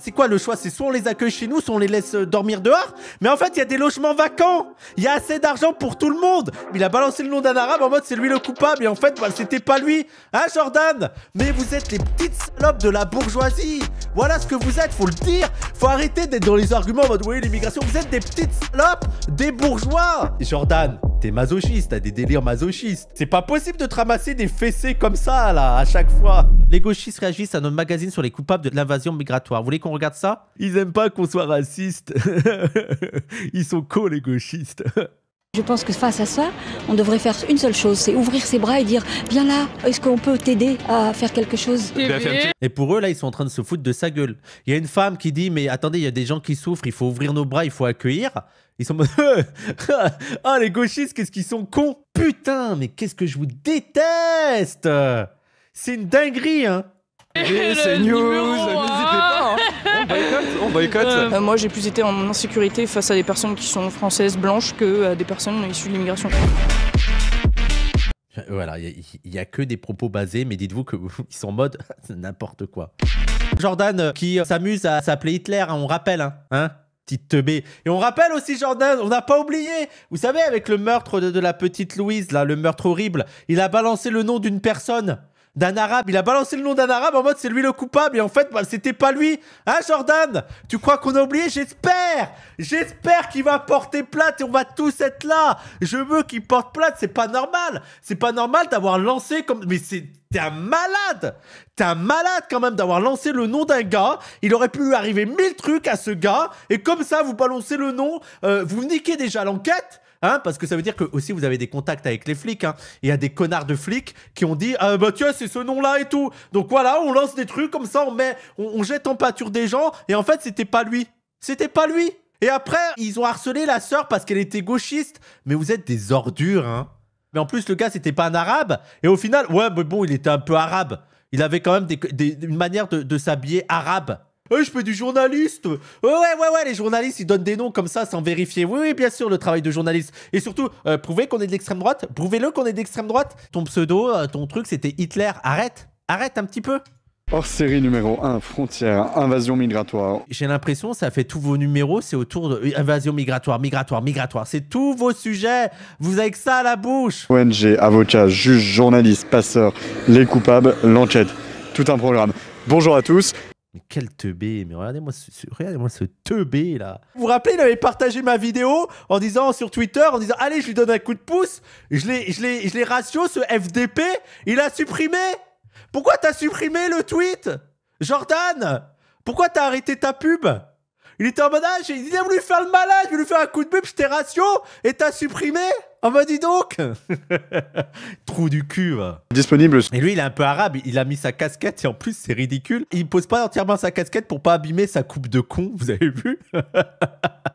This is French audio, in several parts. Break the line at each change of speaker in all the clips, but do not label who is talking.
C'est quoi le choix? C'est soit on les accueille chez nous, soit on les laisse dormir dehors. Mais en fait, il y a des logements vacants. Il y a assez d'argent pour tout le monde. Il a balancé le nom d'un arabe en mode c'est lui le coupable. Et en fait, bah, c'était pas lui. Hein, Jordan? Mais vous êtes les petites salopes de la bourgeoisie. Voilà ce que vous êtes, faut le dire. Faut arrêter d'être dans les arguments en mode oui, l'immigration. Vous êtes des petites salopes, des bourgeois. Et Jordan, t'es masochiste, t'as des délires masochistes. C'est pas possible de te ramasser des fessées comme ça, là, à chaque fois. Les gauchistes réagissent à notre magazine sur les coupables de l'invasion migratoire. Vous voulez qu'on regarde ça? Ils aiment pas qu'on soit raciste. Ils sont cons, les gauchistes.
Je pense que face à ça, on devrait faire une seule chose, c'est ouvrir ses bras et dire « Viens là, est-ce qu'on peut t'aider à faire quelque chose ?»
Et pour eux, là, ils sont en train de se foutre de sa gueule. Il y a une femme qui dit « Mais attendez, il y a des gens qui souffrent, il faut ouvrir nos bras, il faut accueillir. » Ils sont en mode « Ah, les gauchistes, qu'est-ce qu'ils sont cons. Putain, mais qu'est-ce que je vous déteste. C'est une dinguerie, hein.
C'est news, n'hésitez pas, hein. On boycotte.
Moi, j'ai plus été en insécurité face à des personnes qui sont françaises blanches que à des personnes issues de l'immigration.
Voilà, il n'y a que des propos basés, mais dites-vous qu'ils sont en mode n'importe quoi. Jordan qui s'amuse à s'appeler Hitler, hein, on rappelle, hein, petite teubée. Et on rappelle aussi Jordan, on n'a pas oublié, vous savez, avec le meurtre de la petite Louise, là, le meurtre horrible, il a balancé le nom d'une personne. D'un arabe, il a balancé le nom d'un arabe en mode c'est lui le coupable et en fait bah, c'était pas lui. Hein Jordan? Tu crois qu'on a oublié? J'espère qu'il va porter plainte et on va tous être là. Je veux qu'il porte plainte, c'est pas normal. C'est pas normal d'avoir lancé comme... Mais t'es un malade. T'es un malade quand même d'avoir lancé le nom d'un gars. Il aurait pu lui arriver 1000 trucs à ce gars et comme ça vous balancez le nom, vous niquez déjà l'enquête. Hein, parce que ça veut dire que aussi vous avez des contacts avec les flics. Hein. Il y a des connards de flics qui ont dit ah bah tiens c'est ce nom-là et tout. Donc voilà, on lance des trucs comme ça, on jette en pâture des gens et en fait c'était pas lui. C'était pas lui. Et après ils ont harcelé la sœur parce qu'elle était gauchiste. Mais vous êtes des ordures, hein. Mais en plus le gars c'était pas un arabe et au final ouais mais bon il était un peu arabe. Il avait quand même une manière de s'habiller arabe. Je fais du journaliste. Ouais, les journalistes, ils donnent des noms comme ça sans vérifier. Oui, bien sûr, le travail de journaliste. Et surtout, prouvez qu'on est de l'extrême droite. Prouvez-le qu'on est d'extrême droite. Ton pseudo, ton truc, c'était Hitler. Arrête un petit peu.
Hors série numéro 1, frontière, invasion migratoire.
J'ai l'impression, ça fait tous vos numéros, c'est autour de invasion migratoire. C'est tous vos sujets. Vous avez que ça à la bouche.
ONG, avocats, juges, journalistes, passeurs, les coupables, l'enquête. Tout un programme. Bonjour à tous.
Mais quel teubé, mais regardez-moi ce teubé là. Vous vous rappelez, il avait partagé ma vidéo en disant sur Twitter, en disant allez, je lui donne un coup de pouce. Je l'ai ratio, ce FDP, il a supprimé. Pourquoi t'as supprimé le tweet? Jordan, pourquoi t'as arrêté ta pub? Il était en mode il a voulu faire le malade, il a voulu faire un coup de pub, j'étais ratio et t'as supprimé? Oh bah dis donc. Trou du cul va.
Disponible.
Et lui il est un peu arabe, il a mis sa casquette et en plus c'est ridicule. Il pose pas entièrement sa casquette pour pas abîmer sa coupe de con, vous avez vu?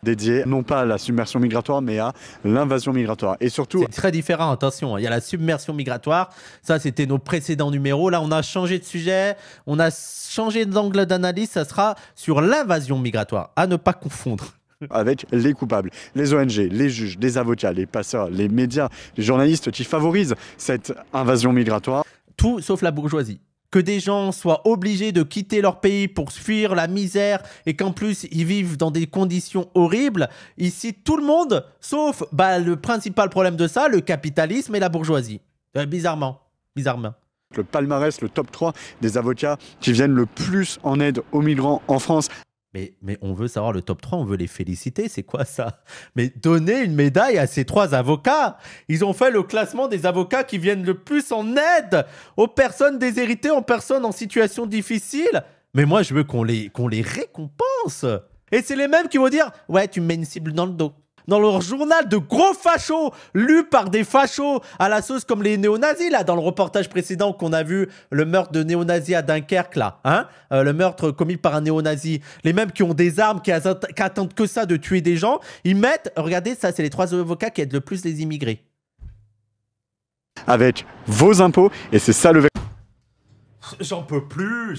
Dédié non pas à la submersion migratoire mais à l'invasion migratoire. Et surtout...
C'est très différent, attention, il y a la submersion migratoire, ça c'était nos précédents numéros, là on a changé de sujet, on a changé d'angle d'analyse, ça sera sur l'invasion migratoire, à ne pas confondre.
Avec les coupables, les ONG, les juges, les avocats, les passeurs, les médias, les journalistes qui favorisent cette invasion migratoire.
Tout sauf la bourgeoisie. Que des gens soient obligés de quitter leur pays pour fuir la misère et qu'en plus ils vivent dans des conditions horribles. Ici, tout le monde, sauf le principal problème de ça, le capitalisme et la bourgeoisie. Bizarrement.
Le palmarès, le top 3 des avocats qui viennent le plus en aide aux migrants en France.
Mais on veut savoir le top 3, on veut les féliciter, c'est quoi ça? Mais donnez une médaille à ces 3 avocats. Ils ont fait le classement des avocats qui viennent le plus en aide aux personnes déshéritées, aux personnes en situation difficile. Mais moi, je veux qu'on les récompense. Et c'est les mêmes qui vont dire « Ouais, tu me mets une cible dans le dos ». Dans leur journal de gros fachos, lu par des fachos à la sauce comme les néo-nazis, là, dans le reportage précédent qu'on a vu, le meurtre de néo-nazis à Dunkerque, là, hein, le meurtre commis par un néo-nazi, les mêmes qui ont des armes, qui attendent que ça de tuer des gens, ils mettent, regardez, ça, c'est les 3 avocats qui aident le plus les immigrés.
Avec vos impôts, et c'est ça le...
J'en peux plus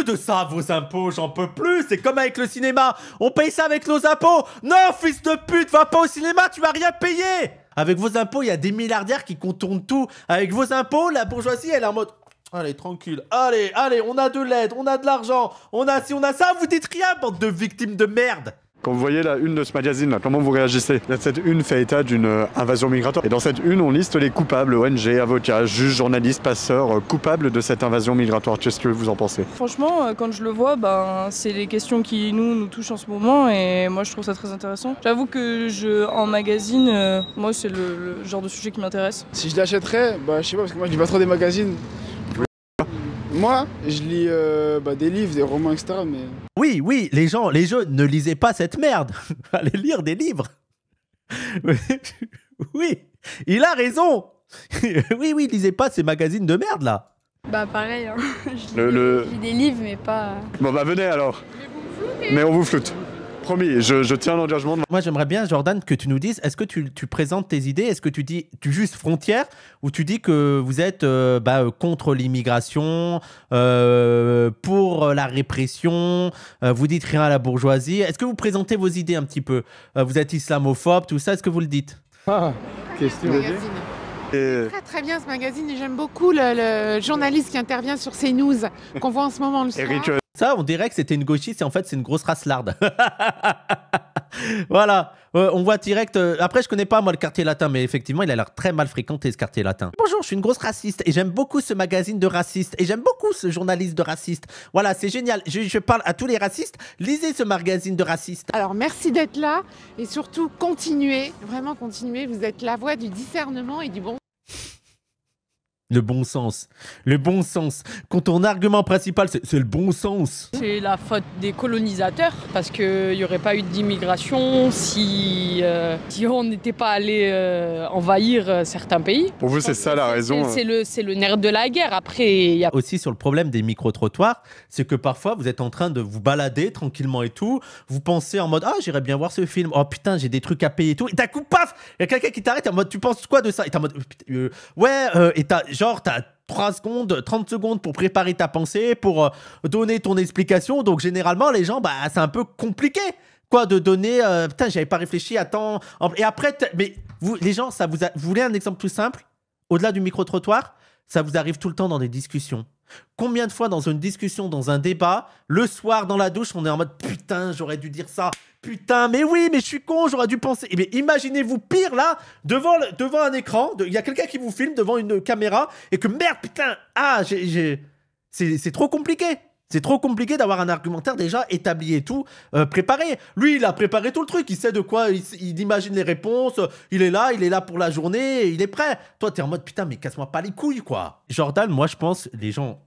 de ça, vos impôts, j'en peux plus. C'est comme avec le cinéma, on paye ça avec nos impôts. Non, fils de pute, va pas au cinéma, tu vas rien payer. Avec vos impôts, il y a des milliardaires qui contournent tout. Avec vos impôts, la bourgeoisie, elle est en mode Allez, tranquille. Allez, on a de l'aide, on a de l'argent, on a ci, on a ça. Vous dites rien, bande de victimes de merde.
Quand vous voyez la une de ce magazine, là, comment vous réagissez? Cette une fait état d'une invasion migratoire. Et dans cette une, on liste les coupables, ONG, avocats, juges, journalistes, passeurs, coupables de cette invasion migratoire. Qu'est-ce que vous en pensez?
Franchement, quand je le vois, c'est les questions qui nous touchent en ce moment et moi je trouve ça très intéressant. J'avoue que en magazine, moi c'est le genre de sujet qui m'intéresse.
Si je l'achèterais, je sais pas, parce que moi je lis pas trop des magazines. Moi, je lis des livres, des romans, etc. Mais...
Oui, les jeunes, ne lisez pas cette merde. Allez lire des livres. Oui, il a raison. Oui, lisez pas ces magazines de merde, là.
Bah pareil, hein. Je lis des livres, mais pas...
Bon bah venez alors. Mais on vous floute. Promis, je tiens l'engagement.
Moi, j'aimerais bien, Jordan, que tu nous dises, est-ce que tu présentes tes idées? Est-ce que tu dis juste frontière ou tu dis que vous êtes contre l'immigration, pour la répression, vous dites rien à la bourgeoisie? Est-ce que vous présentez vos idées un petit peu? Vous êtes islamophobe, tout ça, est-ce que vous le dites?
Question.
Très bien ce magazine et j'aime beaucoup le journaliste qui intervient sur CNews qu'on voit en ce moment le soir.
Eric,
ça, on dirait que c'était une gauchiste et en fait, c'est une grosse raslarde. Voilà, on voit direct. Après, je connais pas moi le quartier latin, mais effectivement, il a l'air très mal fréquenté ce quartier latin. Bonjour, je suis une grosse raciste et j'aime beaucoup ce magazine de racistes et j'aime beaucoup ce journaliste de raciste. Voilà, c'est génial. Je parle à tous les racistes. Lisez ce magazine de racistes.
Alors merci d'être là et surtout continuez, vraiment continuez. Vous êtes la voix du discernement et du bon.
Le bon sens. Le bon sens. Quand ton argument principal, c'est le bon sens.
C'est la faute des colonisateurs, parce qu'il n'y aurait pas eu d'immigration si on n'était pas allé envahir certains pays.
pour vous, c'est ça la raison.
C'est le nerf de la guerre. Après, il y a...
Aussi sur le problème des micro-trottoirs, c'est que parfois, vous êtes en train de vous balader tranquillement et tout. Vous pensez en mode, ah, j'irais bien voir ce film. Oh putain, j'ai des trucs à payer et tout. Et d'un coup, paf, il y a quelqu'un qui t'arrête en mode, tu penses quoi de ça? Et t'es en mode, et t'as 3 secondes, 30 secondes pour préparer ta pensée, pour donner ton explication. Donc, généralement, les gens, c'est un peu compliqué, quoi, de donner... putain, j'avais pas réfléchi, attends... Et après, mais vous, les gens, vous voulez un exemple tout simple? Au-delà du micro-trottoir, ça vous arrive tout le temps dans des discussions. Combien de fois dans une discussion, dans un débat, le soir dans la douche, on est en mode « Putain, j'aurais dû dire ça. Putain, mais oui, mais je suis con, j'aurais dû penser. » Et bien, imaginez-vous pire là, devant un écran, il y a quelqu'un qui vous filme devant une caméra et que merde, putain, c'est trop compliqué. C'est trop compliqué d'avoir un argumentaire déjà établi et tout, préparé. Lui, il a préparé tout le truc, il sait de quoi, il imagine les réponses, il est là pour la journée, il est prêt. Toi, t'es en mode, putain, mais casse-moi pas les couilles, quoi. Jordan, moi, je pense, les gens,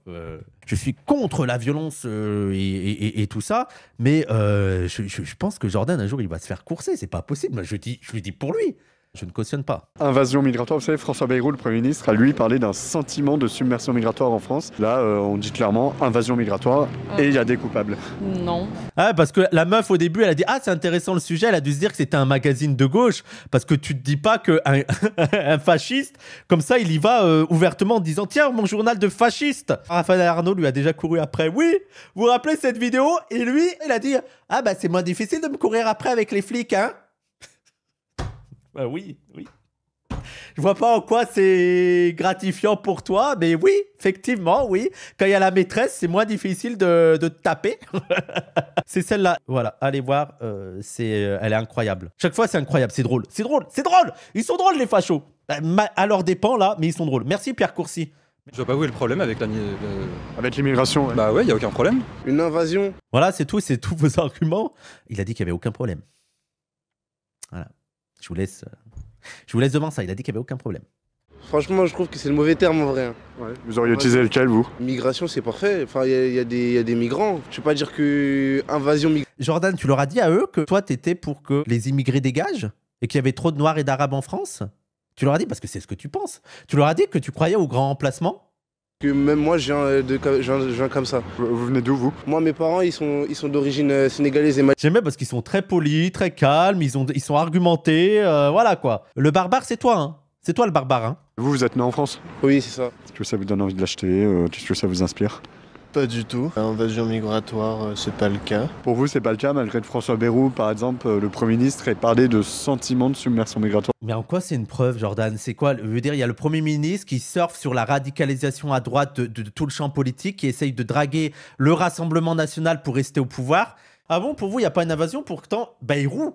je suis contre la violence et tout ça, mais je pense que Jordan, un jour, il va se faire courser, c'est pas possible. Je lui dis pour lui. Je ne cautionne pas.
Invasion migratoire, vous savez, François Bayrou, le Premier ministre, a lui parlé d'un sentiment de submersion migratoire en France. Là, on dit clairement invasion migratoire et il y a des coupables.
Non.
Ah, parce que la meuf, au début, elle a dit « Ah, c'est intéressant le sujet », elle a dû se dire que c'était un magazine de gauche, parce que tu te dis pas qu'un un fasciste, comme ça, il y va ouvertement en disant « Tiens, mon journal de fasciste !» Raphaël Arnaud lui a déjà couru après. Oui, vous vous rappelez cette vidéo? Et lui, il a dit « Ah, c'est moins difficile de me courir après avec les flics, hein ?» Oui. Je vois pas en quoi c'est gratifiant pour toi, mais oui, effectivement, oui. Quand il y a la maîtresse, c'est moins difficile de te taper. C'est celle-là. Voilà, allez voir, elle est incroyable. Chaque fois, c'est incroyable, c'est drôle. Ils sont drôles, les fachos. À leur dépens, là, mais ils sont drôles. Merci, Pierre Courcy.
Je vois pas où est le problème avec
avec l'immigration. Ouais.
Bah ouais, il y a aucun problème.
Une invasion.
Voilà, c'est tous vos arguments. Il a dit qu'il y avait aucun problème. Voilà. Je vous laisse devant ça, il a dit qu'il n'y avait aucun problème.
Franchement, je trouve que c'est le mauvais terme en vrai.
Ouais. Vous auriez utilisé lequel, vous?
Migration, c'est parfait. Enfin, il y a des migrants. Je ne vais pas dire que invasion migrante.
Jordan, tu leur as dit à eux que toi, t'étais pour que les immigrés dégagent et qu'il y avait trop de Noirs et d'Arabes en France? Tu leur as dit, parce que c'est ce que tu penses. Tu leur as dit que tu croyais au grand remplacement?
Que même moi, je viens comme ça.
Vous venez d'où, vous?
Moi, mes parents, ils sont d'origine sénégalaise et malienne.
J'aime bien parce qu'ils sont très polis, très calmes, ils sont argumentés, voilà quoi. Le barbare, c'est toi, hein. C'est toi le barbare, hein.
Vous êtes né en France?
Oui, c'est ça.
Est-ce que ça vous donne envie de l'acheter? Est-ce que ça vous inspire?
Pas du tout. Invasion migratoire, c'est pas le cas.
Pour vous, c'est pas le cas, malgré que François Bayrou, par exemple, le Premier ministre, ait parlé de sentiment de submersion migratoire.
Mais en quoi c'est une preuve, Jordan? C'est quoi? Je veux dire, il y a le Premier ministre qui surfe sur la radicalisation à droite de tout le champ politique, qui essaye de draguer le Rassemblement national pour rester au pouvoir. Ah bon, pour vous, il n'y a pas une invasion? Pourtant, Bayrou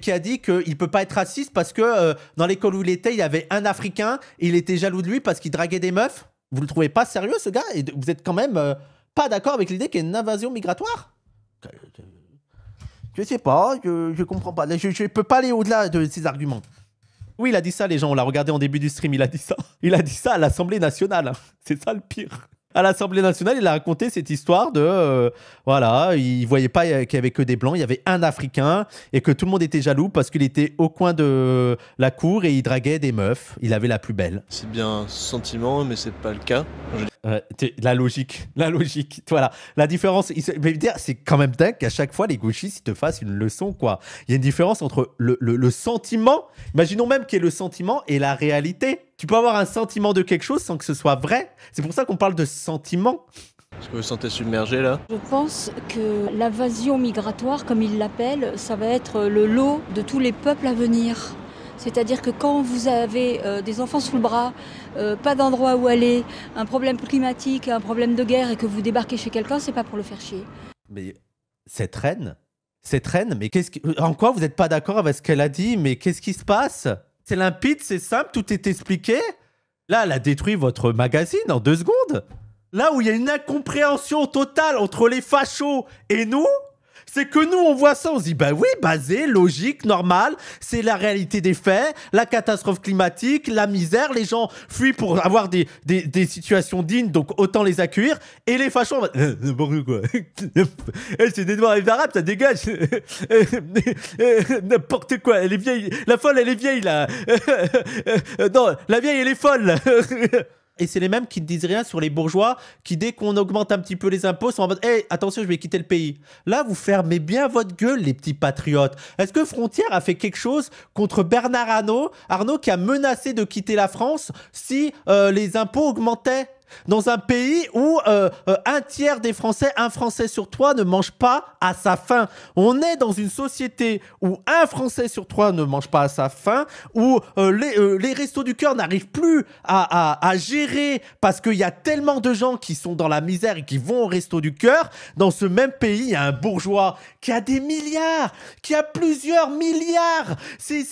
qui a dit qu'il ne peut pas être raciste parce que dans l'école où il était, il y avait un Africain et il était jaloux de lui parce qu'il draguait des meufs. Vous le trouvez pas sérieux, ce gars? Et vous êtes quand même pas d'accord avec l'idée qu'il y a une invasion migratoire? Je sais pas, je comprends pas. Je peux pas aller au-delà de ces arguments. Oui, il a dit ça, les gens. On l'a regardé en début du stream, il a dit ça. Il a dit ça à l'Assemblée nationale. C'est ça le pire. À l'Assemblée nationale, il a raconté cette histoire de... voilà, il voyait pas qu'il y avait que des blancs, il y avait un Africain et que tout le monde était jaloux parce qu'il était au coin de la cour et il draguait des meufs. Il avait la plus belle.
C'est bien un sentiment, mais c'est pas le cas.
La logique. Voilà. La différence, c'est quand même dingue qu'à chaque fois, les gauchistes ils te fassent une leçon, quoi. Il y a une différence entre le sentiment, imaginons même qu'il y ait le sentiment et la réalité. Tu peux avoir un sentiment de quelque chose sans que ce soit vrai. C'est pour ça qu'on parle de sentiment.
Est-ce que vous vous sentez submergé, là?
Je pense que l'invasion migratoire, comme ils l'appellent, ça va être le lot de tous les peuples à venir. C'est-à-dire que quand vous avez des enfants sous le bras, pas d'endroit où aller, un problème climatique, un problème de guerre et que vous débarquez chez quelqu'un, c'est pas pour le faire chier.
Mais cette reine, mais en quoi vous n'êtes pas d'accord avec ce qu'elle a dit? Mais qu'est-ce qui se passe? C'est limpide, c'est simple, tout est expliqué. Là, elle a détruit votre magazine en 2 secondes. Là où il y a une incompréhension totale entre les fachos et nous, c'est que nous, on voit ça, on se dit, bah oui, basé, logique, normal, c'est la réalité des faits, la catastrophe climatique, la misère, les gens fuient pour avoir des situations dignes, donc autant les accueillir, et les fachos, n'importe quoi. C'est des noirs et des arabes, ça dégage. N'importe quoi, elle est vieille, la folle, elle est vieille, là. Non, la vieille, elle est folle, là. Et c'est les mêmes qui ne disent rien sur les bourgeois qui, dès qu'on augmente un petit peu les impôts, sont en mode « Hey, attention, je vais quitter le pays ». Là, vous fermez bien votre gueule, les petits patriotes. Est-ce que Frontière a fait quelque chose contre Bernard Arnault? Arnault qui a menacé de quitter la France si les impôts augmentaient dans un pays où 1/3 des Français, 1 Français sur 3 ne mange pas à sa faim. On est dans une société où 1 Français sur 3 ne mange pas à sa faim, où les restos du cœur n'arrivent plus à gérer parce qu'il y a tellement de gens qui sont dans la misère et qui vont au resto du cœur. Dans ce même pays, il y a un bourgeois qui a des milliards, qui a plusieurs milliards. C'est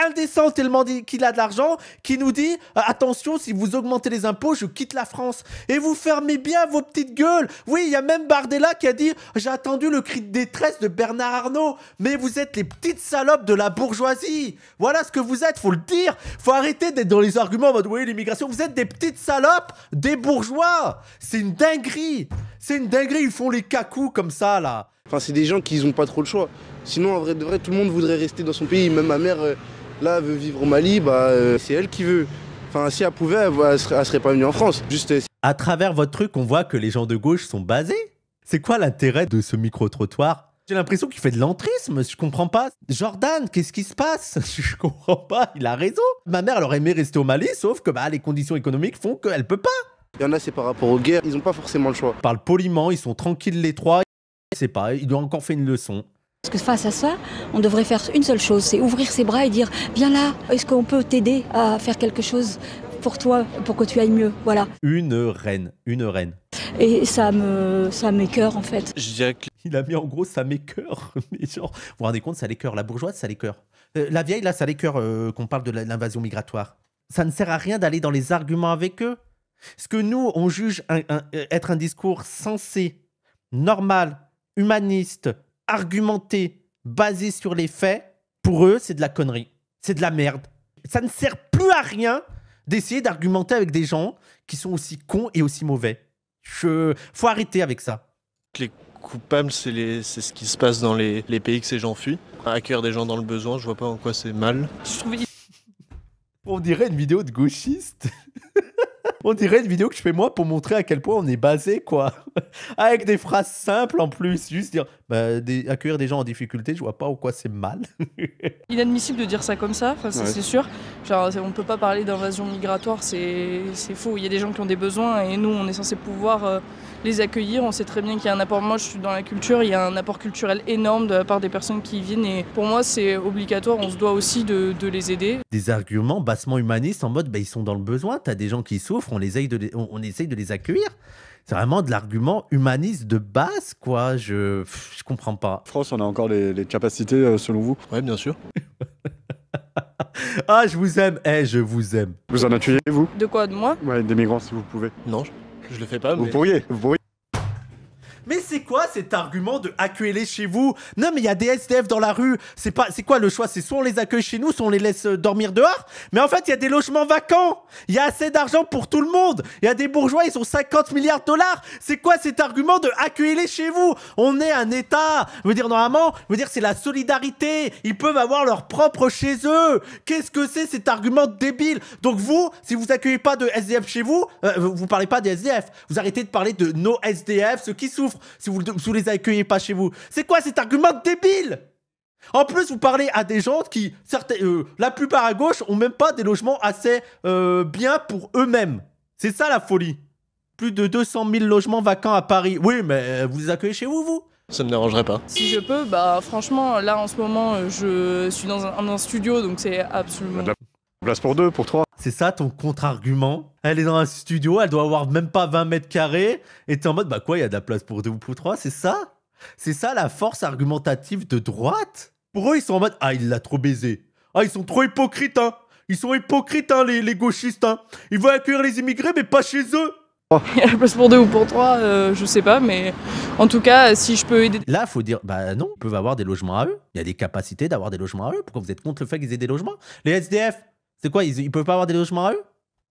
indécent tellement qu'il a de l'argent, qui nous dit attention, si vous augmentez les impôts, je quitte la France. Et vous fermez bien vos petites gueules. Oui, il y a même Bardella qui a dit j'ai attendu le cri de détresse de Bernard Arnault. Mais vous êtes les petites salopes de la bourgeoisie. Voilà ce que vous êtes, faut le dire. Faut arrêter d'être dans les arguments en mode oui, l'immigration. Vous êtes des petites salopes des bourgeois. C'est une dinguerie. C'est une dinguerie, ils font les cacous comme ça là.
Enfin, c'est des gens qui n'ont pas trop le choix. Sinon, en vrai de vrai, tout le monde voudrait rester dans son pays. Même ma mère, là, veut vivre au Mali, c'est elle qui veut. Enfin, si elle pouvait, elle serait pas venue en France. Juste.
À travers votre truc, on voit que les gens de gauche sont basés. C'est quoi l'intérêt de ce micro-trottoir? J'ai l'impression qu'il fait de l'entrisme, je comprends pas. Jordan, qu'est-ce qui se passe? Je comprends pas, il a raison. Ma mère, elle aurait aimé rester au Mali, sauf que les conditions économiques font qu'elle peut pas.
Il y en a, c'est par rapport aux guerres, ils n'ont pas forcément le choix.
Ils parlent poliment, ils sont tranquilles les trois. Je sais pas, il lui a encore fait une leçon.
Parce que face à ça, on devrait faire une seule chose, c'est ouvrir ses bras et dire « Viens là, est-ce qu'on peut t'aider à faire quelque chose pour toi, pour que tu ailles mieux ?» Voilà.
Une reine.
Et ça m'écoeure en fait.
Je dirais
qu'il a mis en gros ça m'écoeure. Mais genre, vous vous rendez compte, ça l'écoeure. La bourgeoise, ça l'écoeure. La vieille, là, ça l'écoeure qu'on parle de l'invasion migratoire. Ça ne sert à rien d'aller dans les arguments avec eux. Ce que nous, on juge être un discours sensé, normal, humaniste, argumenté, basé sur les faits, pour eux, c'est de la connerie. C'est de la merde. Ça ne sert plus à rien d'essayer d'argumenter avec des gens qui sont aussi cons et aussi mauvais. Faut arrêter avec ça.
Les coupables, c'est ce qui se passe dans les pays que ces gens fuient. Accueillir des gens dans le besoin, je vois pas en quoi c'est mal.
Je trouve...
On dirait une vidéo de gauchiste. On dirait une vidéo que je fais moi pour montrer à quel point on est basé, quoi. Avec des phrases simples en plus. Juste dire, accueillir des gens en difficulté, je vois pas en quoi c'est mal.
Inadmissible de dire ça comme ça, enfin,
Ouais.
c'est sûr. Genre, on ne peut pas parler d'invasion migratoire, c'est faux. Il y a des gens qui ont des besoins et nous, on est censé pouvoir les accueillir. On sait très bien qu'il y a un apport. Moi, je suis dans la culture, il y a un apport culturel énorme de la part des personnes qui y viennent. Et pour moi, c'est obligatoire. On se doit aussi de les aider.
Des arguments bassement humanistes en mode, ils sont dans le besoin. T'as des gens qui souffrent, on essaye de les accueillir. C'est vraiment de l'argument humaniste de base, quoi. Je comprends pas.
En France, on a encore les capacités, selon vous?
Ouais, bien sûr.
Ah, je vous aime. Je vous aime.
Vous en accueillez, vous?
De quoi? De moi?
Ouais, des migrants, si vous pouvez.
Non, je le fais pas,
Vous
mais...
pourriez.
Mais c'est quoi cet argument de accueillir chez vous? Non, mais il y a des SDF dans la rue. C'est quoi le choix? C'est soit on les accueille chez nous, soit on les laisse dormir dehors. Mais en fait, il y a des logements vacants. Il y a assez d'argent pour tout le monde. Il y a des bourgeois, ils ont 50 milliards de $. C'est quoi cet argument de accueillir chez vous? On est un État. Je veux dire, normalement, c'est la solidarité. Ils peuvent avoir leur propre chez eux. Qu'est-ce que c'est cet argument débile? Donc vous, si vous accueillez pas de SDF chez vous, vous parlez pas des SDF. Vous arrêtez de parler de nos SDF, ceux qui souffrent. Si vous les accueillez pas chez vous. C'est quoi cet argument débile? En plus, vous parlez à des gens qui, la plupart à gauche, ont même pas des logements assez bien pour eux-mêmes. C'est ça la folie. Plus de 200 000 logements vacants à Paris. Oui, mais vous les accueillez chez vous, vous?
Ça me dérangerait pas.
Si je peux, franchement, là en ce moment, je suis dans un studio, donc c'est absolument...
Place pour 2, pour 3.
C'est ça ton contre-argument? Elle est dans un studio, elle doit avoir même pas 20 mètres carrés, et t'es en mode, quoi, il y a de la place pour 2 ou pour 3, c'est ça? C'est ça la force argumentative de droite? Pour eux, ils sont en mode, il l'a trop baisé. Ils sont trop hypocrites, hein. Ils sont hypocrites, hein, les gauchistes, hein. Ils veulent accueillir les immigrés, mais pas chez eux.
Il y a la place pour 2 ou pour 3, je sais pas, mais en tout cas, si je peux aider...
Là, faut dire, non, ils peuvent avoir des logements à eux. Il y a des capacités d'avoir des logements à eux. Pourquoi vous êtes contre le fait qu'ils aient des logements? Les SDF, c'est quoi, ils peuvent pas avoir des logements à eux?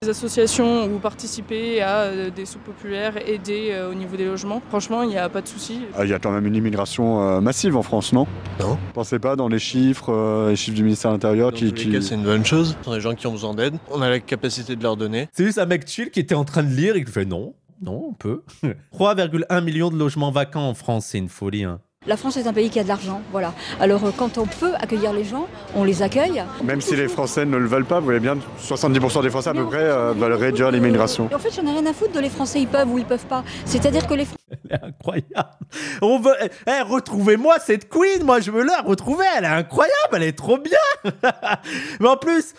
Des associations où participer à des soupes populaires, aider au niveau des logements. Franchement, il n'y a pas de souci.
Il y a quand même une immigration massive en France, non?
Non.
Pensez pas dans les chiffres du ministère de l'Intérieur
Dans tous les cas, c'est une bonne chose. Ce sont des gens qui ont besoin d'aide. On a la capacité de leur donner.
C'est juste un mec chill qui était en train de lire et qui fait non, on peut. 3,1 millions de logements vacants en France, c'est une folie, hein.
La France est un pays qui a de l'argent, voilà. Alors quand on peut accueillir les gens, on les accueille.
Même si les Français ne le veulent pas, vous voyez bien, 70% des Français à peu près veulent réduire l'immigration.
En fait, j'en ai rien à foutre de les Français, ils peuvent ou ils peuvent pas. C'est-à-dire que les Français...
Elle est incroyable. On veut... retrouvez-moi cette queen, moi je veux la retrouver, elle est incroyable, elle est trop bien. Mais en plus,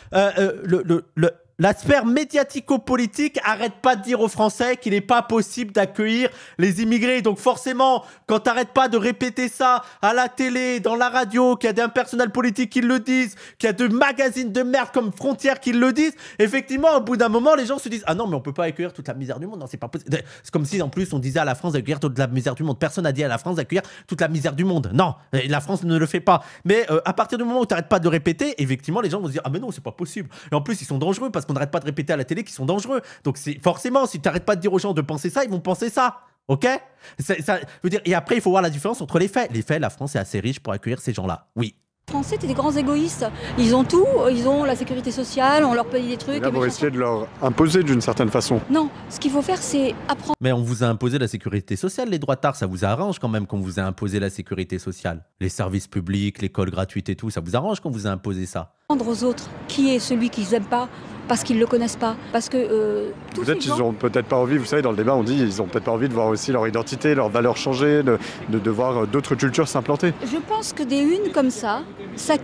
la sphère médiatico-politique arrête pas de dire aux Français qu'il n'est pas possible d'accueillir les immigrés. Donc forcément, quand t'arrêtes pas de répéter ça à la télé, dans la radio, qu'il y a des personnels politiques qui le disent, qu'il y a des magazines de merde comme Frontières qui le disent, effectivement, au bout d'un moment, les gens se disent « Ah non, mais on peut pas accueillir toute la misère du monde. Non, c'est pas possible. » C'est comme si, en plus, on disait à la France d'accueillir toute la misère du monde. Personne n'a dit à la France d'accueillir toute la misère du monde. Non, la France ne le fait pas. Mais à partir du moment où t'arrêtes pas de répéter, effectivement, les gens vont se dire « Ah mais non, c'est pas possible. » Et en plus, ils sont dangereux parce qu'on n'arrête pas de répéter à la télé qu'ils sont dangereux. Donc c'est forcément, si tu n'arrêtes pas de dire aux gens de penser ça, ils vont penser ça. Ok? Ça, je veux dire, et après, il faut voir la différence entre les faits. Les faits, la France est assez riche pour accueillir ces gens-là. Oui.
Les Français, c'est des grands égoïstes. Ils ont tout, ils ont la sécurité sociale, on leur paye des trucs.
Et là, vous risquez de leur imposer d'une certaine façon.
Non, ce qu'il faut faire, c'est apprendre.
Mais on vous a imposé la sécurité sociale, les droitards. Ça vous arrange quand même qu'on vous a imposé la sécurité sociale. Les services publics, l'école gratuite et tout, ça vous arrange qu'on vous a imposé ça.
Aux autres, qui est celui qu'ils n'aiment pas parce qu'ils ne le connaissent pas. Parce que
peut-être qu'ils n'ont peut-être pas envie, vous savez, dans le débat, on dit ils n'ont peut-être pas envie de voir aussi leur identité, leurs valeurs changer, de voir d'autres cultures s'implanter.
Je pense que des unes comme ça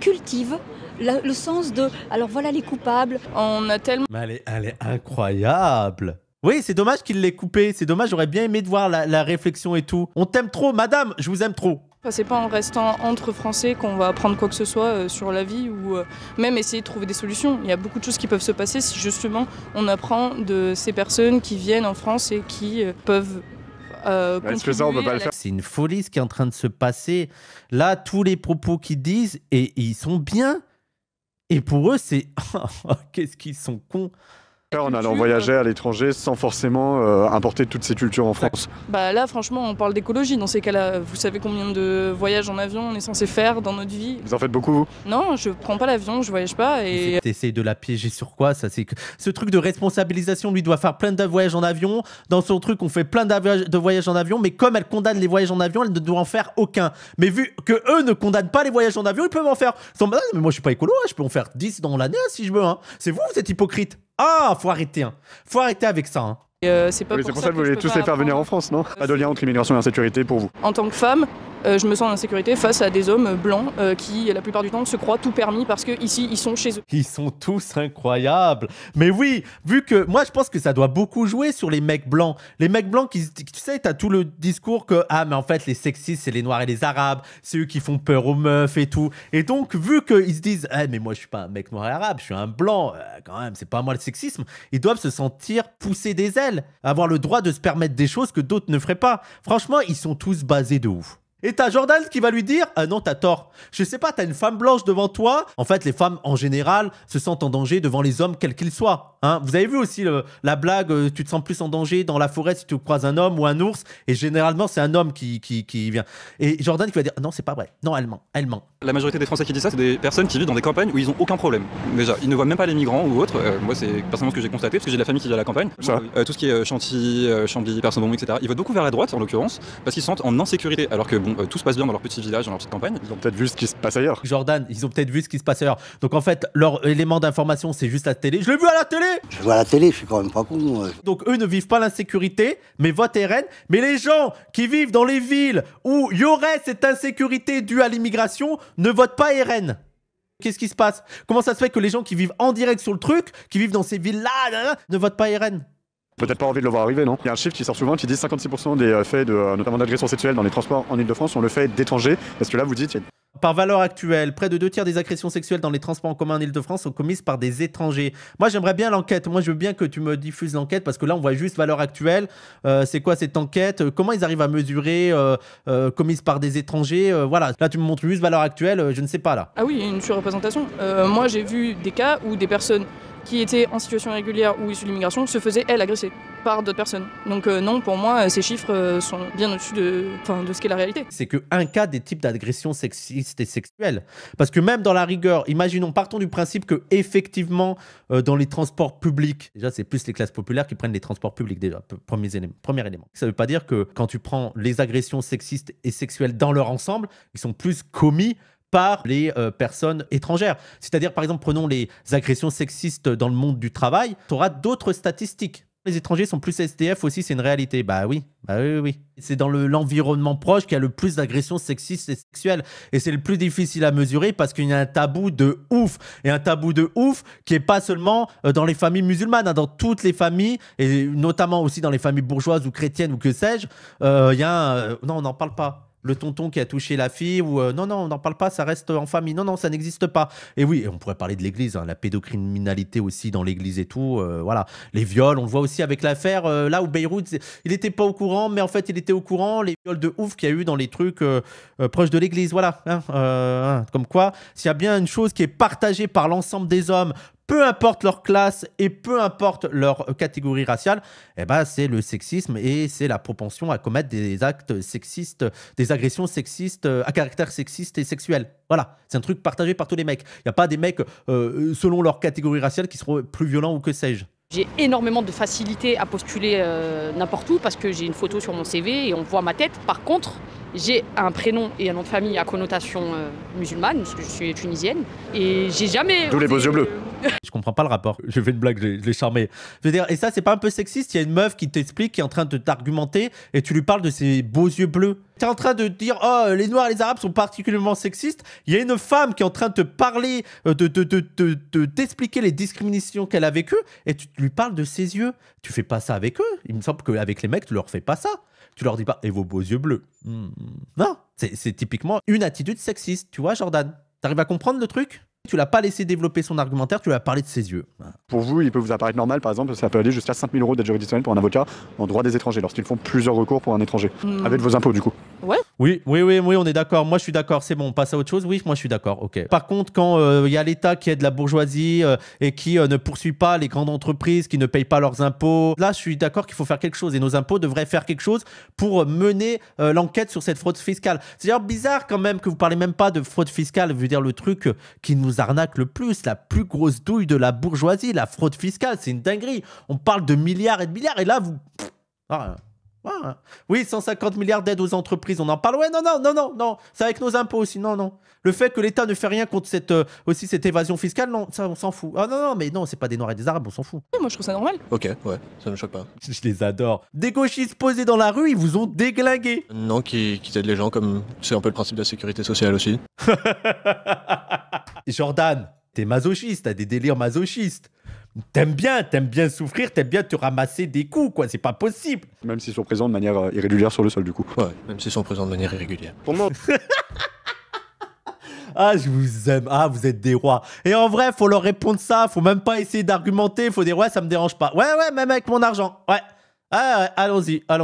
cultive le sens de « alors voilà les coupables ».
On a tellement...
Mais elle est incroyable. Oui, c'est dommage qu'il l'ait coupé. C'est dommage, j'aurais bien aimé de voir la réflexion et tout. On t'aime trop, madame, je vous aime trop.
C'est pas en restant entre Français qu'on va apprendre quoi que ce soit sur la vie ou même essayer de trouver des solutions. Il y a beaucoup de choses qui peuvent se passer si justement on apprend de ces personnes qui viennent en France et qui peuvent...
Est-ce que ça, on peut pas le faire?
C'est une folie ce qui est en train de se passer. Là, tous les propos qu'ils disent, et ils sont bien. Et pour eux, c'est... Qu'est-ce qu'ils sont cons.
En allant voyager à l'étranger sans forcément importer toutes ces cultures en France.
Bah là, franchement, on parle d'écologie dans ces cas-là. Vous savez combien de voyages en avion on est censé faire dans notre vie?
Vous en faites beaucoup, vous?
Non, je prends pas l'avion, je voyage pas. Et
t'essayes de la piéger sur quoi? Ça, c'est que ce truc de responsabilisation, lui doit faire plein de voyages en avion. Dans son truc, on fait plein de voyages en avion, mais comme elle condamne les voyages en avion, elle ne doit en faire aucun. Mais vu que eux ne condamnent pas les voyages en avion, ils peuvent en faire. Mais moi, je suis pas écolo, hein, je peux en faire 10 dans l'année si je veux. Hein. C'est vous êtes hypocrite. Ah, faut arrêter. Hein. Faut arrêter avec ça. Hein.
C'est pas
pour ça que vous voulez tous les faire venir en France, non? Pas de lien entre immigration et insécurité pour vous?
En tant que femme, je me sens en insécurité face à des hommes blancs qui, la plupart du temps, se croient tout permis parce qu'ici, ils sont chez eux.
Ils sont tous incroyables. Mais oui, vu que moi, je pense que ça doit beaucoup jouer sur les mecs blancs. Les mecs blancs, tu sais, t'as tout le discours que, ah, mais en fait, les sexistes, c'est les noirs et les arabes. C'est eux qui font peur aux meufs et tout. Et donc, vu qu'ils se disent, eh, mais moi, je suis pas un mec noir et arabe, je suis un blanc, quand même, c'est pas moi le sexisme. Ils doivent se sentir pousser des ailes, avoir le droit de se permettre des choses que d'autres ne feraient pas. Franchement, ils sont tous basés de ouf. Et t'as Jordan qui va lui dire « Ah non, t'as tort. Je sais pas, t'as une femme blanche devant toi. » En fait, les femmes, en général, se sentent en danger devant les hommes, quels qu'ils soient. Hein, vous avez vu aussi la blague tu te sens plus en danger dans la forêt si tu croises un homme ou un ours. Et généralement, c'est un homme qui vient. Et Jordan qui va dire « Non, c'est pas vrai. Non, elle ment. Elle ment. »
La majorité des Français qui disent ça, c'est des personnes qui vivent dans des campagnes où ils ont aucun problème. Déjà, ils ne voient même pas les migrants ou autres. Moi, c'est personnellement ce que j'ai constaté parce que j'ai de la famille qui vit à la campagne. Tout ce qui est Chantilly, Chambly, Person-Beaumont, etc. Ils votent beaucoup vers la droite, en l'occurrence, parce qu'ils se sentent en insécurité. Alors que bon, tout se passe bien dans leur petit village, dans leur petite campagne.
Ils ont peut-être vu ce qui se passe ailleurs.
Jordan, ils ont peut-être vu ce qui se passe ailleurs. Donc en fait, leur élément d'information, c'est juste la télé. Je l'ai vu à la télé.
Je vois à la télé, je suis quand même pas con.
Donc eux ne vivent pas l'insécurité, mais votent RN. Mais les gens qui vivent dans les villes où il y aurait cette insécurité due à l'immigration ne votent pas RN. Qu'est-ce qui se passe? Comment ça se fait que les gens qui vivent en direct sur le truc, qui vivent dans ces villes-là, ne votent pas RN?
Peut-être pas envie de le voir arriver, non? Il y a un chiffre qui sort souvent qui dit 56% des faits, notamment d'agressions sexuelles dans les transports en Ile-de-France sont le fait d'étrangers. Parce que là, vous dites...
Par valeur actuelle, près de 2/3 des agressions sexuelles dans les transports en commun en Ile-de-France sont commises par des étrangers. Moi, j'aimerais bien l'enquête. Moi, je veux bien que tu me diffuses l'enquête parce que là, on voit juste valeur actuelle. C'est quoi cette enquête? Comment ils arrivent à mesurer commises par des étrangers? Voilà, là, tu me montres juste valeur actuelle. Je ne sais pas, là.
Ah oui, il y a une surreprésentation. Moi, j'ai vu des cas où des personnes qui étaient en situation irrégulière ou issues de l'immigration se faisaient, elles, agresser par d'autres personnes. Donc non, pour moi, ces chiffres sont bien au-dessus de ce qu'est la réalité.
C'est qu'un cas des types d'agressions sexistes et sexuelles. Parce que même dans la rigueur, imaginons, partons du principe que effectivement, dans les transports publics, déjà, c'est plus les classes populaires qui prennent les transports publics, déjà, premier élément. Ça ne veut pas dire que quand tu prends les agressions sexistes et sexuelles dans leur ensemble, ils sont plus commis par les personnes étrangères. C'est-à-dire, par exemple, prenons les agressions sexistes dans le monde du travail, tu auras d'autres statistiques. Les étrangers sont plus SDF aussi, c'est une réalité. Bah oui. C'est dans l'environnement proche qu'il y a le plus d'agressions sexistes et sexuelles. Et c'est le plus difficile à mesurer parce qu'il y a un tabou de ouf. Et un tabou de ouf qui n'est pas seulement dans les familles musulmanes, hein, dans toutes les familles, et notamment aussi dans les familles bourgeoises ou chrétiennes ou que sais-je, il y a non, on n'en parle pas. Le tonton qui a touché la fille, ou non, on n'en parle pas, ça reste en famille. Non, ça n'existe pas. Et oui, on pourrait parler de l'église, hein, la pédocriminalité aussi dans l'église et tout. Voilà, les viols, on le voit aussi avec l'affaire là où Beyrouth, il n'était pas au courant, mais en fait, il était au courant. Les viols de ouf qu'il y a eu dans les trucs proches de l'église. Voilà, comme quoi, s'il y a bien une chose qui est partagée par l'ensemble des hommes, peu importe leur classe et peu importe leur catégorie raciale, eh ben, c'est le sexisme et c'est la propension à commettre des actes sexistes, des agressions sexistes à caractère sexiste et sexuel. Voilà, c'est un truc partagé par tous les mecs. Il n'y a pas des mecs, selon leur catégorie raciale, qui seront plus violents ou que sais-je.
J'ai énormément de facilité à postuler n'importe où parce que j'ai une photo sur mon CV et on voit ma tête. Par contre, j'ai un prénom et un nom de famille à connotation musulmane, parce que je suis tunisienne, et j'ai jamais...
D'où les beaux yeux bleus.
Je comprends pas le rapport. J'ai fait une blague, je l'ai charmé. Je veux dire, et ça, c'est pas un peu sexiste? Il y a une meuf qui t'explique, qui est en train de t'argumenter, et tu lui parles de ses beaux yeux bleus. Tu es en train de dire, oh, les Noirs et les Arabes sont particulièrement sexistes. Il y a une femme qui est en train de te parler, t'expliquer les discriminations qu'elle a vécues, et tu lui parles de ses yeux. Tu fais pas ça avec eux. Il me semble qu'avec les mecs, tu leur fais pas ça. Tu leur dis pas, et vos beaux yeux bleus. Non, c'est typiquement une attitude sexiste. Tu vois, Jordan? T'arrives à comprendre le truc? Tu l'as pas laissé développer son argumentaire, tu lui as parlé de ses yeux.
Pour vous, il peut vous apparaître normal, par exemple, ça peut aller jusqu'à 5 000 € d'aide juridictionnelle pour un avocat en droit des étrangers, lorsqu'ils font plusieurs recours pour un étranger. Avec vos impôts, du coup.
Ouais,
Oui, on est d'accord. Moi, je suis d'accord. C'est bon, on passe à autre chose. Oui, moi, je suis d'accord. Ok. Par contre, quand il y a l'État qui aide la bourgeoisie et qui ne poursuit pas les grandes entreprises, qui ne payent pas leurs impôts, là, je suis d'accord qu'il faut faire quelque chose. Et nos impôts devraient faire quelque chose pour mener l'enquête sur cette fraude fiscale. C'est d'ailleurs bizarre quand même que vous parlez même pas de fraude fiscale. Je veux dire, le truc qui nous arnaque le plus, la plus grosse douille de la bourgeoisie, la fraude fiscale, c'est une dinguerie. On parle de milliards et de milliards. Et là, vous... Oui, 150 milliards d'aides aux entreprises, on en parle. Ouais, non, c'est avec nos impôts aussi, non. Le fait que l'État ne fait rien contre cette évasion fiscale, non, ça, on s'en fout. Ah non, mais non, c'est pas des Noirs et des Arabes, on s'en fout.
Moi, je trouve ça normal.
Ok, ouais, ça me choque pas.
Je les adore. Des gauchistes posés dans la rue, ils vous ont déglingué.
Non, qui aident les gens, comme c'est un peu le principe de la sécurité sociale aussi.
Jordan, t'es masochiste, t'as des délires masochistes. T'aimes bien souffrir, t'aimes bien te ramasser des coups, quoi, c'est pas possible.
Même s'ils sont présents de manière irrégulière sur le sol, du coup.
Ouais, même s'ils sont présents de manière irrégulière.
Pour moi...
Ah, je vous aime. Ah, vous êtes des rois. Et en vrai, faut leur répondre ça, faut même pas essayer d'argumenter, faut dire ouais, ça me dérange pas. Ouais, même avec mon argent. Ouais. Ah, allons-y. Ah,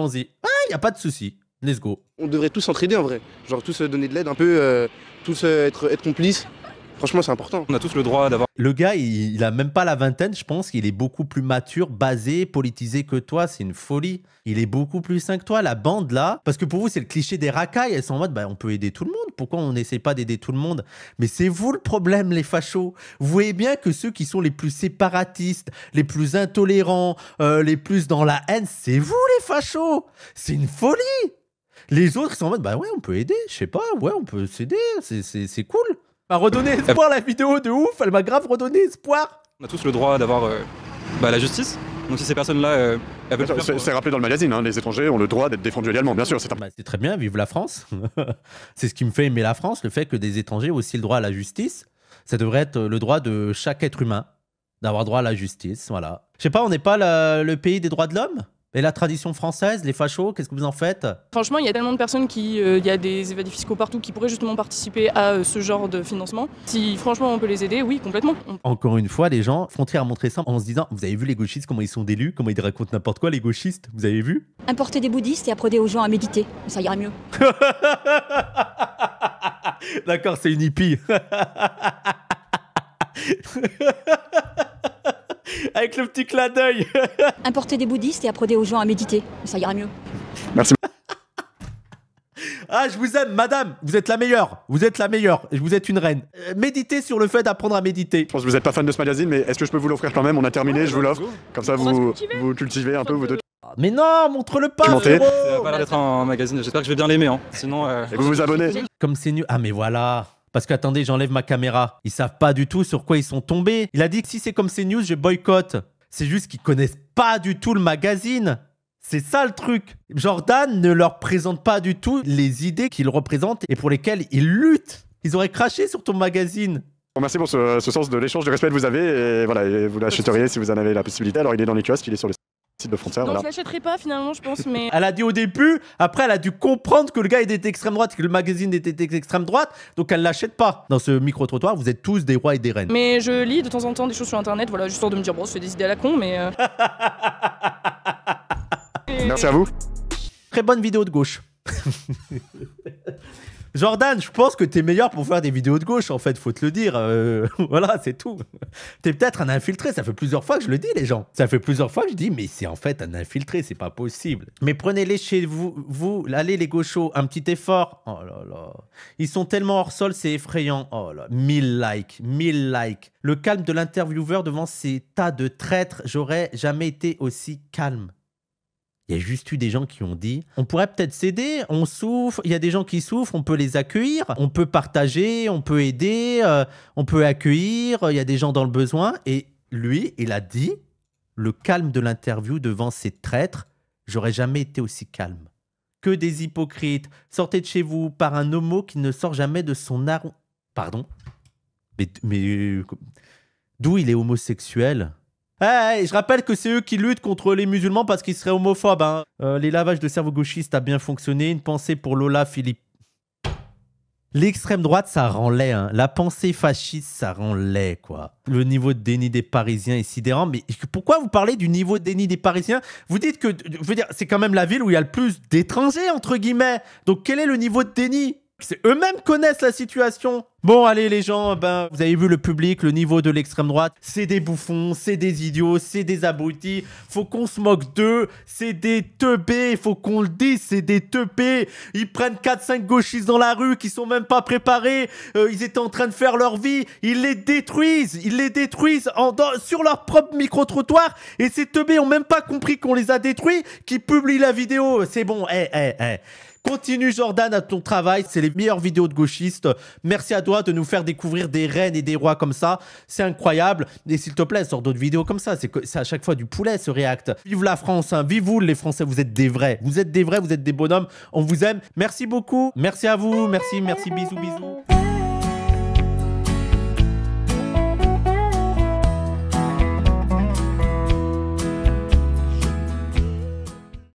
y a pas de souci. Let's go.
On devrait tous s'entraider en vrai. Genre tous donner de l'aide un peu, tous être complices. Franchement, c'est important.
On a tous le droit d'avoir...
Le gars, il a même pas la vingtaine, je pense qu'il est beaucoup plus mature, basé, politisé que toi, c'est une folie. Il est beaucoup plus sain que toi, la bande là. Parce que pour vous, c'est le cliché des racailles, elles sont en mode, bah, on peut aider tout le monde, pourquoi on n'essaie pas d'aider tout le monde? Mais c'est vous le problème, les fachos. Vous voyez bien que ceux qui sont les plus séparatistes, les plus intolérants, les plus dans la haine, c'est vous les fachos. C'est une folie. Les autres, ils sont en mode, bah ouais, on peut aider, je sais pas, ouais, on peut s'aider, c'est cool. Elle m'a redonné espoir la vidéo de ouf, elle m'a grave redonné espoir.
On a tous le droit d'avoir la justice. Donc si ces personnes-là...
c'est rappelé dans le magazine, hein, les étrangers ont le droit d'être défendus également, bien sûr.
C'est très bien, vive la France. C'est ce qui me fait aimer la France, le fait que des étrangers ont aussi le droit à la justice. Ça devrait être le droit de chaque être humain d'avoir droit à la justice, voilà. Je sais pas, on n'est pas le pays des droits de l'homme ? Et la tradition française, les fachos, qu'est-ce que vous en faites?
Franchement, il y a tellement de personnes il y a des évadés fiscaux partout qui pourraient justement participer à ce genre de financement. Si franchement on peut les aider, oui, complètement.
Encore une fois, les gens Frontier a montré ça en se disant, vous avez vu les gauchistes, comment ils sont délus, comment ils racontent n'importe quoi, les gauchistes, vous avez vu?
Importer des bouddhistes et apprenez aux gens à méditer, ça ira mieux.
D'accord, c'est une hippie. Avec le petit clin d'œil.
Importer des bouddhistes et apprenez aux gens à méditer, ça ira mieux.
Merci.
Ah, je vous aime, madame. Vous êtes la meilleure. Vous êtes la meilleure. Vous êtes une reine. Méditez sur le fait d'apprendre à méditer.
Je pense que vous n'êtes pas fan de ce magazine, mais est-ce que je peux vous l'offrir quand même? On a terminé, je vous l'offre. Comme ça, vous cultivez un peu vos deux.
Mais non, montre-le pas.
Ça
va pas l'air d'être un magazine. J'espère que je vais bien l'aimer. Hein. Sinon.
Et vous vous abonnez.
Comme c'est nul. Ah, mais voilà. Parce qu'attendez, j'enlève ma caméra. Ils savent pas du tout sur quoi ils sont tombés. Il a dit que si c'est comme CNews, je boycotte. C'est juste qu'ils connaissent pas du tout le magazine. C'est ça le truc. Jordan ne leur présente pas du tout les idées qu'il représente et pour lesquelles il lutte. Ils auraient craché sur ton magazine.
Merci pour ce sens de l'échange de respect que vous avez. Et voilà, et vous l'achèteriez si vous en avez la possibilité. Alors il est dans les kiosques, il est sur le site de Frontier.
Non,
voilà.
je l'achèterai pas finalement, je pense, mais...
Elle a dit au début, après elle a dû comprendre que le gars était extrême droite, que le magazine était extrême droite, donc elle l'achète pas. Dans ce micro-trottoir, vous êtes tous des rois et des reines.
Mais je lis de temps en temps des choses sur internet, voilà, juste pour de me dire, bon, c'est des idées à la con, mais...
Merci à vous.
Très bonne vidéo de gauche. Jordan, je pense que t'es meilleur pour faire des vidéos de gauche, en fait, faut te le dire. Voilà, c'est tout. T'es peut-être un infiltré, ça fait plusieurs fois que je le dis, les gens. Ça fait plusieurs fois que je dis, mais c'est en fait un infiltré, c'est pas possible. Mais prenez-les chez vous, allez les gauchos, un petit effort. Oh là là. Ils sont tellement hors sol, c'est effrayant. Oh là, 1000 likes, 1000 likes. Le calme de l'intervieweur devant ces tas de traîtres, j'aurais jamais été aussi calme. Il y a juste eu des gens qui ont dit on pourrait peut-être s'aider, on souffre, il y a des gens qui souffrent, on peut les accueillir, on peut partager, on peut aider, on peut accueillir, il y a des gens dans le besoin. Et lui, il a dit le calme de l'interview devant ces traîtres, j'aurais jamais été aussi calme. Que des hypocrites, sortez de chez vous par un homo qui ne sort jamais de son arme. Pardon? Mais d'où il est homosexuel? Hey, je rappelle que c'est eux qui luttent contre les musulmans parce qu'ils seraient homophobes. Hein. Les lavages de cerveau gauchiste a bien fonctionné. Une pensée pour Lola Philippe. L'extrême droite, ça rend laid. Hein. La pensée fasciste, ça rend laid, quoi. Le niveau de déni des Parisiens est sidérant. Mais pourquoi vous parlez du niveau de déni des Parisiens? Vous dites que, je veux dire, c'est quand même la ville où il y a le plus d'étrangers, entre guillemets. Donc, quel est le niveau de déni? Eux-mêmes connaissent la situation. Bon, allez les gens, ben, vous avez vu le public, le niveau de l'extrême droite. C'est des bouffons, c'est des idiots, c'est des abrutis. Faut qu'on se moque d'eux. C'est des teubés, faut qu'on le dise, c'est des teubés. Ils prennent 4-5 gauchistes dans la rue qui sont même pas préparés. Ils étaient en train de faire leur vie. Ils les détruisent. Ils les détruisent sur leur propre micro-trottoir. Et ces teubés ont même pas compris qu'on les a détruits, qui publient la vidéo. C'est bon, Continue Jordan à ton travail, c'est les meilleures vidéos de gauchistes. Merci à toi de nous faire découvrir des reines et des rois comme ça. C'est incroyable. Et s'il te plaît, sors d'autres vidéos comme ça. C'est à chaque fois du poulet ce React. Vive la France, hein. Vive vous les Français, vous êtes des vrais. Vous êtes des vrais, vous êtes des bonhommes. On vous aime. Merci beaucoup. Merci à vous. Merci, bisous.